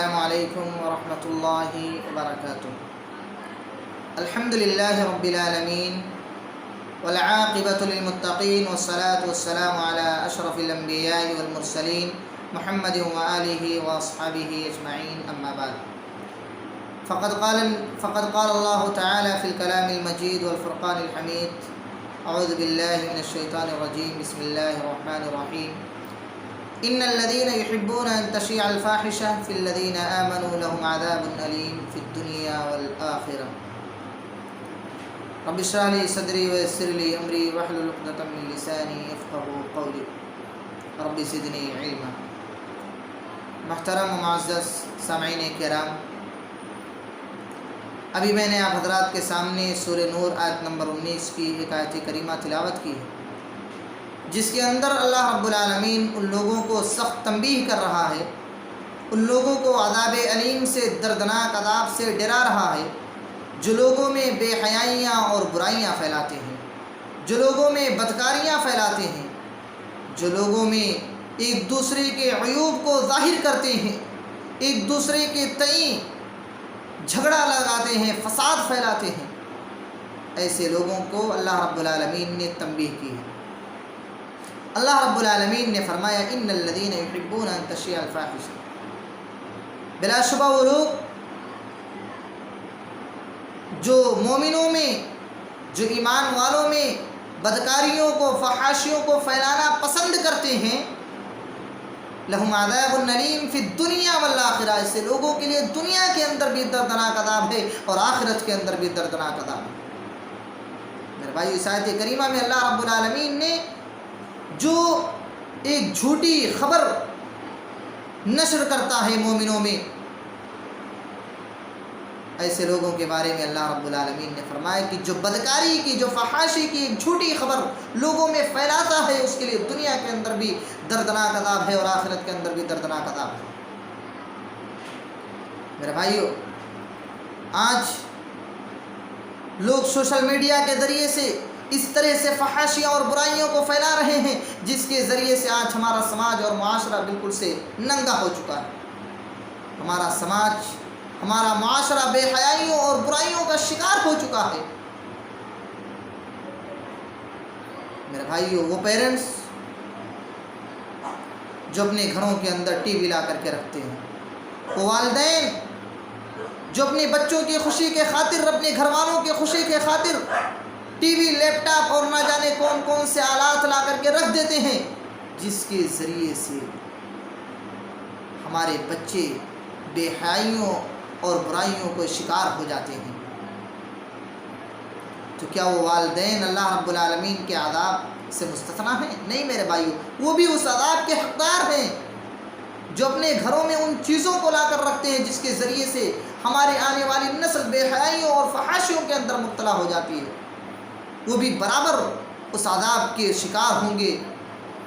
السلام علیکم ورحمۃ اللہ وبرکاتہ۔ الحمدللہ رب العالمین والعاقبۃ للمتقین والصلاة والسلام علی اشرف الانبیاء والمرسلین محمد وآلہ واصحابہ اجمعین، اما بعد فقد قال اللہ تعالی فی الکلام المجید والفرقان الحمید، اعوذ باللہ من الشیطان الرجیم، بسم اللہ الرحمن الرحیم۔ ان الذين يحبون ان تشيع الفاحشة في الذين آمنوا لهم عذاب أليم في الدنيا والآخرة۔ رب اشرح لي صدري ويسر لي امري واحلل عقدة من لساني يفقهوا قولي رب زدني علما۔ محترم و معزز سامعین کرام، ابھی میں نے آپ حضرات کے سامنے سورہ نور آیت نمبر 19 کی ایک آیت کریمہ تلاوت کی ہے، جس کے اندر اللہ رب العالمین ان لوگوں کو سخت تنبیہ کر رہا ہے، ان لوگوں کو عذاب علیم سے، دردناک عذاب سے ڈرا رہا ہے، جو لوگوں میں بے حیائیاں اور برائیاں پھیلاتے ہیں، جو لوگوں میں بدکاریاں پھیلاتے ہیں، جو لوگوں میں ایک دوسرے کے عیوب کو ظاہر کرتے ہیں، ایک دوسرے کے تئیں جھگڑا لگاتے ہیں، فساد پھیلاتے ہیں، ایسے لوگوں کو اللہ رب العالمین نے تنبیہ کی ہے۔ اللہ رب العالمین نے فرمایا ان الذین یحبون ان تشیع الفاحشہ، بلا شبہ وہ لوگ جو مومنوں میں، جو ایمان والوں میں بدکاریوں کو، فحاشیوں کو پھیلانا پسند کرتے ہیں، لہم عذاب الیم فی الدنیا والآخرہ، ایسے لوگوں کے لیے دنیا کے اندر بھی دردناک عذاب ہے اور آخرت کے اندر بھی دردناک عذاب ہے۔ میرے بھائی، اس آیت کریمہ میں اللہ رب العالمین نے جو ایک جھوٹی خبر نشر کرتا ہے مومنوں میں، ایسے لوگوں کے بارے میں اللہ رب العالمین نے فرمایا کہ جو بدکاری کی، جو فحاشی کی ایک جھوٹی خبر لوگوں میں پھیلاتا ہے، اس کے لیے دنیا کے اندر بھی دردناک عذاب ہے اور آخرت کے اندر بھی دردناک عذاب ہے۔ میرے بھائیو، آج لوگ سوشل میڈیا کے ذریعے سے اس طرح سے فحاشیاں اور برائیوں کو پھیلا رہے ہیں، جس کے ذریعے سے آج ہمارا سماج اور معاشرہ بالکل سے ننگا ہو چکا ہے۔ ہمارا سماج، ہمارا معاشرہ بے حیائیوں اور برائیوں کا شکار ہو چکا ہے۔ میرے بھائیو، وہ پیرنٹس جو اپنے گھروں کے اندر ٹی وی لا کر کے رکھتے ہیں، وہ والدین جو اپنے بچوں کی خوشی کے خاطر، اپنے گھر والوں کی خوشی کے خاطر ٹی وی، لیپ ٹاپ اور نہ جانے کون کون سے آلات لا کر کے رکھ دیتے ہیں، جس کے ذریعے سے ہمارے بچے بے حیائیوں اور برائیوں کو شکار ہو جاتے ہیں۔ تو کیا وہ والدین اللہ رب العالمین کے عذاب سے مستثنیٰ ہیں؟ نہیں میرے بھائیو، وہ بھی اس عذاب کے حقدار ہیں جو اپنے گھروں میں ان چیزوں کو لا کر رکھتے ہیں، جس کے ذریعے سے ہمارے آنے والی نسل بے حیائیوں اور فحاشیوں کے اندر مبتلا ہو جاتی ہے۔ وہ بھی برابر اس عذاب کے شکار ہوں گے،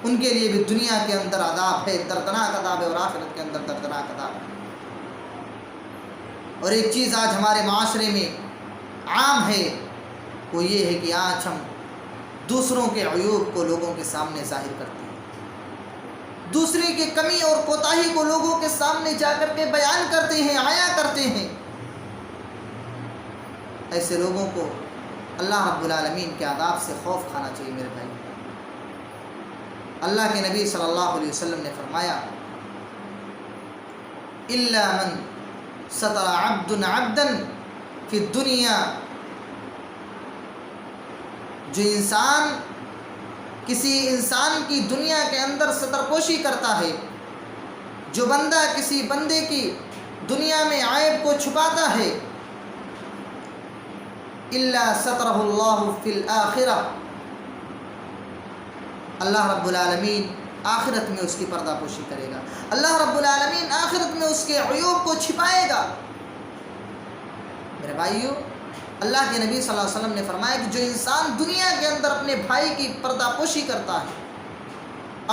ان کے لیے بھی دنیا کے اندر عذاب ہے، دردناک عذاب ہے، اور آخرت کے اندر دردناک عذاب ہے۔ اور ایک چیز آج ہمارے معاشرے میں عام ہے، وہ یہ ہے کہ آج ہم دوسروں کے عیوب کو لوگوں کے سامنے ظاہر کرتے ہیں، دوسرے کی کمی اور کوتاہی کو لوگوں کے سامنے جا کر کے بیان کرتے ہیں، عیاں کرتے ہیں۔ ایسے لوگوں کو اللہ رب العالمین کے عذاب سے خوف کھانا چاہیے۔ میرے بھائی، اللہ کے نبی صلی اللہ علیہ وسلم نے فرمایا الا من ستر عبد عبدا فی الدنیا، جو انسان کسی انسان کی دنیا کے اندر ستر پوشی کرتا ہے، جو بندہ کسی بندے کی دنیا میں عیب کو چھپاتا ہے، الا سترہ اللہ فی الآخرہ، اللہ رب العالمین آخرت میں اس کی پردہ پوشی کرے گا، اللہ رب العالمین آخرت میں اس کے عیوب کو چھپائے گا۔ میرے بھائیو، اللہ کے نبی صلی اللہ علیہ وسلم نے فرمایا کہ جو انسان دنیا کے اندر اپنے بھائی کی پردہ پوشی کرتا ہے،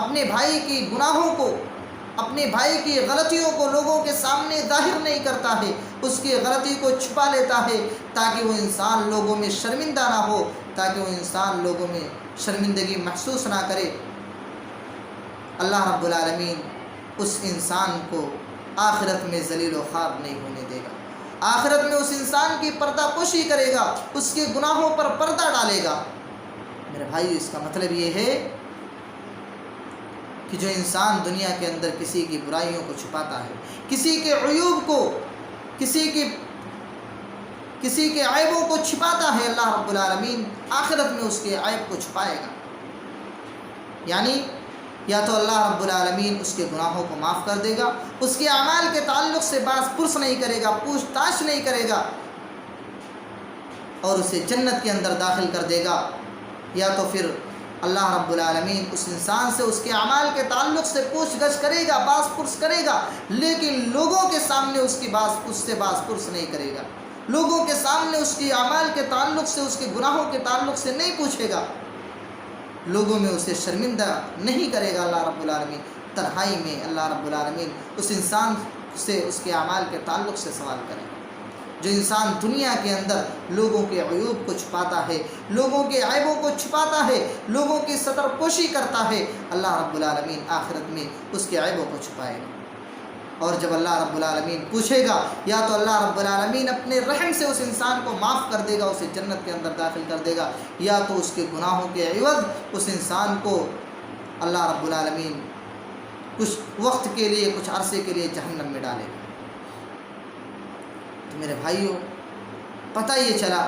اپنے بھائی کی گناہوں کو، اپنے بھائی کی غلطیوں کو لوگوں کے سامنے ظاہر نہیں کرتا ہے، اس کی غلطی کو چھپا لیتا ہے تاکہ وہ انسان لوگوں میں شرمندہ نہ ہو، تاکہ وہ انسان لوگوں میں شرمندگی محسوس نہ کرے، اللہ رب العالمین اس انسان کو آخرت میں ذلیل و خوار نہیں ہونے دے گا۔ آخرت میں اس انسان کی پردہ پوشی کرے گا، اس کے گناہوں پر پردہ ڈالے گا۔ میرے بھائی، اس کا مطلب یہ ہے کہ جو انسان دنیا کے اندر کسی کی برائیوں کو چھپاتا ہے، کسی کے عیوب کو، کسی کے عیبوں کو چھپاتا ہے، اللہ رب العالمین آخرت میں اس کے عیب کو چھپائے گا۔ یعنی یا تو اللہ رب العالمین اس کے گناہوں کو معاف کر دے گا، اس کے اعمال کے تعلق سے باز پرس نہیں کرے گا، پوچھ تاچھ نہیں کرے گا، اور اسے جنت کے اندر داخل کر دے گا، یا تو پھر اللہ رب العالمین اس انسان سے اس کے اعمال کے تعلق سے پوچھ گچھ کرے گا، باز پرس کرے گا، لیکن لوگوں کے سامنے اس سے باز پرس نہیں کرے گا، لوگوں کے سامنے اس کی اعمال کے تعلق سے، اس کے گناہوں کے تعلق سے نہیں پوچھے گا، لوگوں میں اسے شرمندہ نہیں کرے گا۔ اللہ رب العالمین تنہائی میں اللہ رب العالمین اس انسان سے اس کے اعمال کے تعلق سے سوال کرے گا۔ جو انسان دنیا کے اندر لوگوں کے عیوب کو چھپاتا ہے، لوگوں کے عیبوں کو چھپاتا ہے، لوگوں کی ستر پوشی کرتا ہے، اللہ رب العالمین آخرت میں اس کے عیبوں کو چھپائے گا۔ اور جب اللہ رب العالمین پوچھے گا، یا تو اللہ رب العالمین اپنے رحم سے اس انسان کو معاف کر دے گا، اسے جنت کے اندر داخل کر دے گا، یا تو اس کے گناہوں کے عوض اس انسان کو اللہ رب العالمین کچھ وقت کے لیے، کچھ عرصے کے لیے جہنم میں ڈالے گا۔ تو میرے بھائیوں، پتہ یہ چلا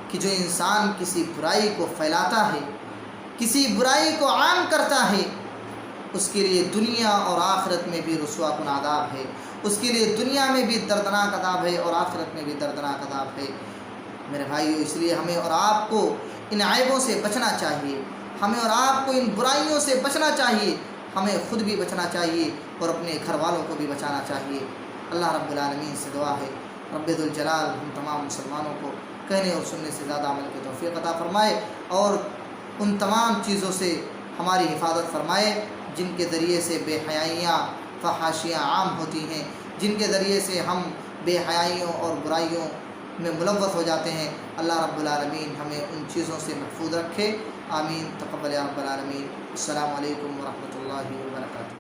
کہ جو انسان کسی برائی کو پھیلاتا ہے، کسی برائی کو عام کرتا ہے، اس کے لیے دنیا اور آخرت میں بھی رسوا کن عذاب ہے، اس کے لیے دنیا میں بھی دردناک عذاب ہے اور آخرت میں بھی دردناک عذاب ہے۔ میرے بھائیو، اس لیے ہمیں اور آپ کو ان عیبوں سے بچنا چاہیے، ہمیں اور آپ کو ان برائیوں سے بچنا چاہیے، ہمیں خود بھی بچنا چاہیے اور اپنے گھر والوں کو بھی بچانا چاہیے۔ اللہ رب العالمین سے دعا ہے، رب ذوالجلال ہم تمام مسلمانوں کو کہنے اور سننے سے زیادہ عمل کی توفیق عطا فرمائے، اور ان تمام چیزوں سے ہماری حفاظت فرمائے جن کے ذریعے سے بے حیائیاں، فحاشیاں عام ہوتی ہیں، جن کے ذریعے سے ہم بے حیائیوں اور برائیوں میں ملوث ہو جاتے ہیں۔ اللہ رب العالمین ہمیں ان چیزوں سے محفوظ رکھے، آمین، تقبل یا رب العالمین۔ السلام علیکم ورحمۃ اللہ وبرکاتہ۔